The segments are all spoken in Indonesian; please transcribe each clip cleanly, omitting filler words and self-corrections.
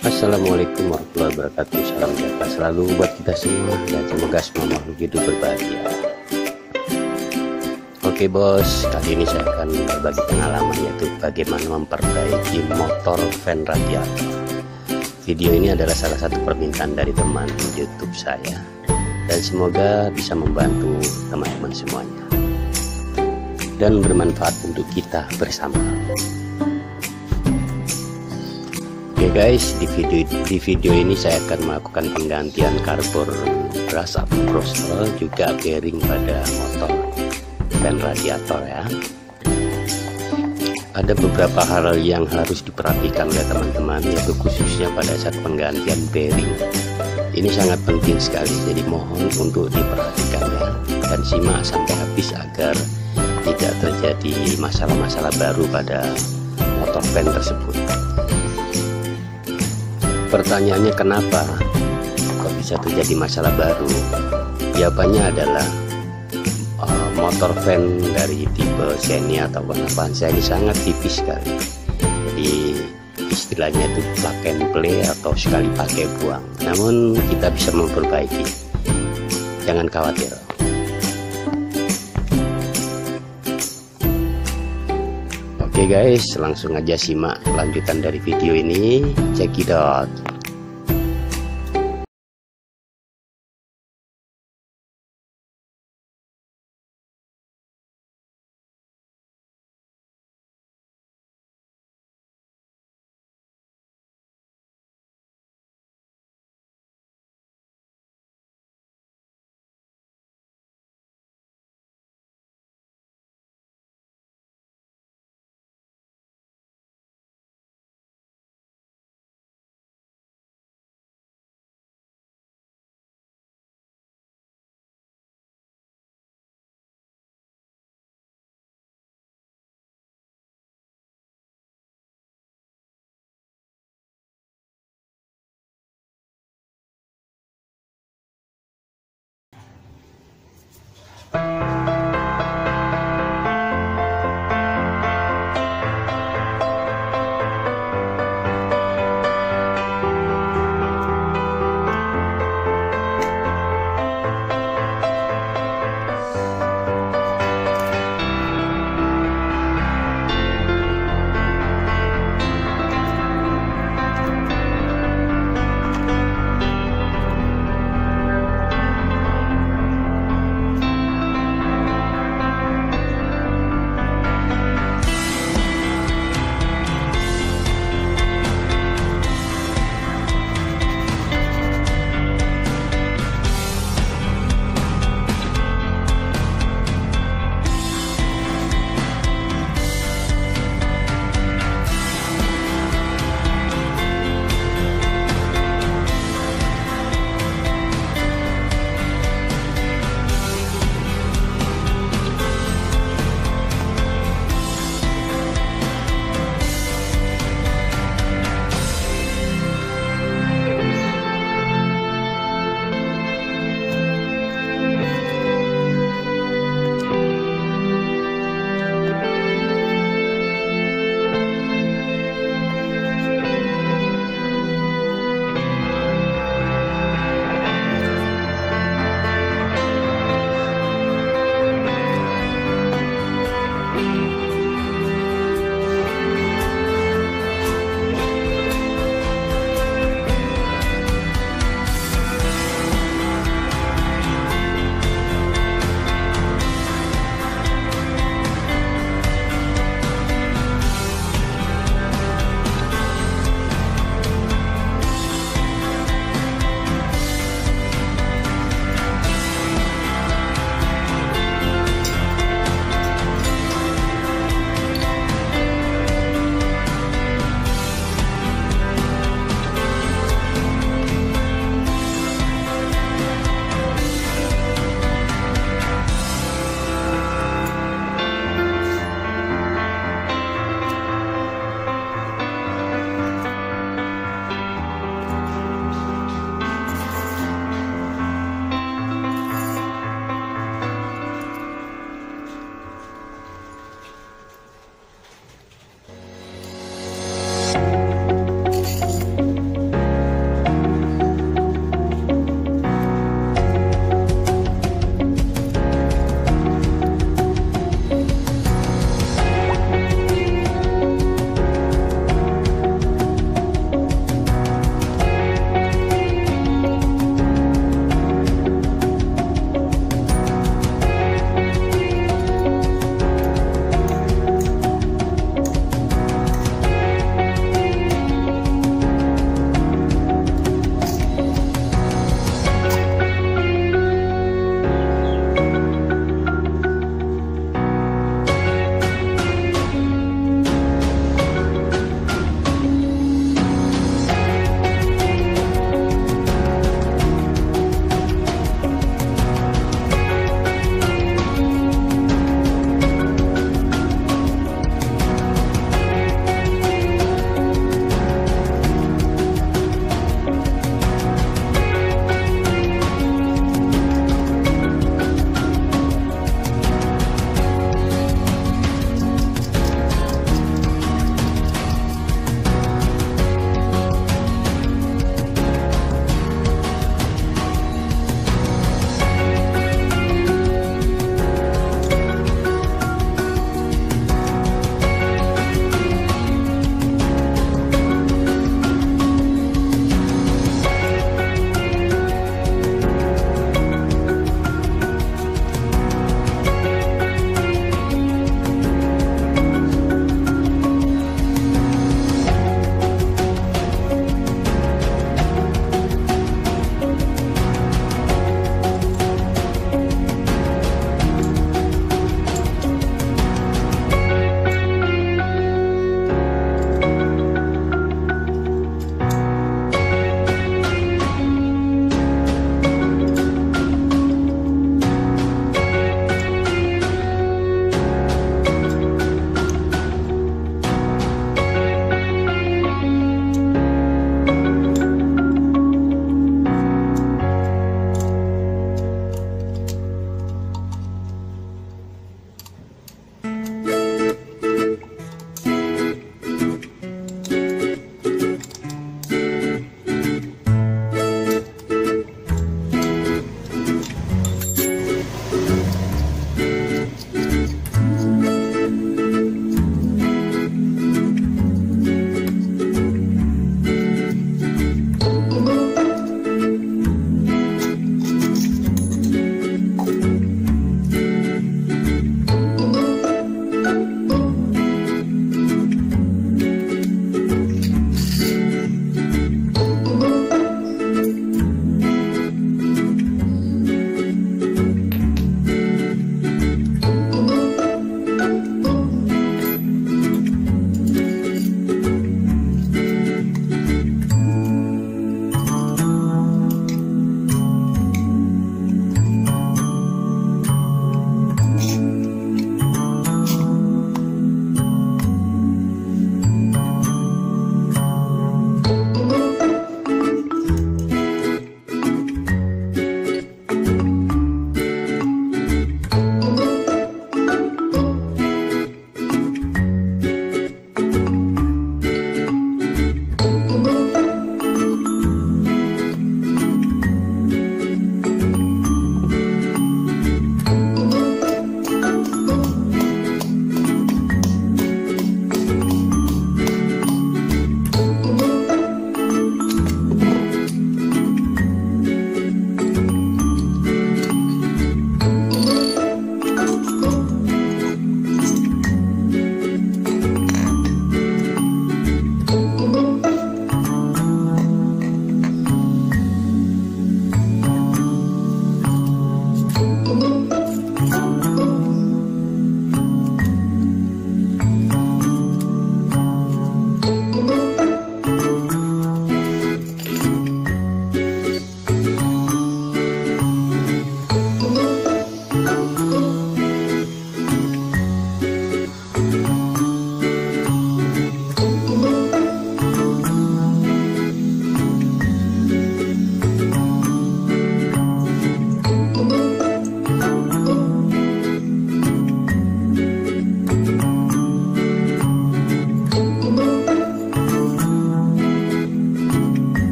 Assalamualaikum warahmatullahi wabarakatuh. Salam sejahtera selalu buat kita semua dan semoga semua makhluk hidup berbahagia. Oke bos, kali ini saya akan berbagi pengalaman yaitu bagaimana memperbaiki motor fan radiator. Video ini adalah salah satu permintaan dari teman YouTube saya dan semoga bisa membantu teman-teman semuanya dan bermanfaat untuk kita bersama. Oke guys, di video ini saya akan melakukan penggantian karbur brush up throttle juga bearing pada motor dan radiator ya. Ada beberapa hal yang harus diperhatikan oleh teman-teman, yaitu khususnya pada saat penggantian bearing. Ini sangat penting sekali, jadi mohon untuk diperhatikannya dan simak sampai habis agar tidak terjadi masalah-masalah baru pada motor fan tersebut. Pertanyaannya kenapa kok bisa terjadi masalah baru? Jawabannya adalah motor fan dari tipe Xenia atau Avanza ini sangat tipis sekali. Jadi istilahnya itu plug and play atau sekali pakai buang. Namun kita bisa memperbaiki. Jangan khawatir. Oke guys, langsung aja simak lanjutan dari video ini. Check it out.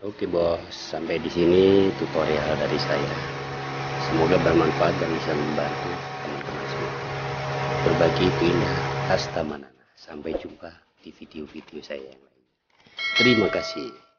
Oke bos, sampai di sini tutorial dari saya. Semoga bermanfaat dan bisa membantu teman-teman semua. Berbagi itu indah. Hasta manana. Sampai jumpa di video-video saya yang lain. Terima kasih.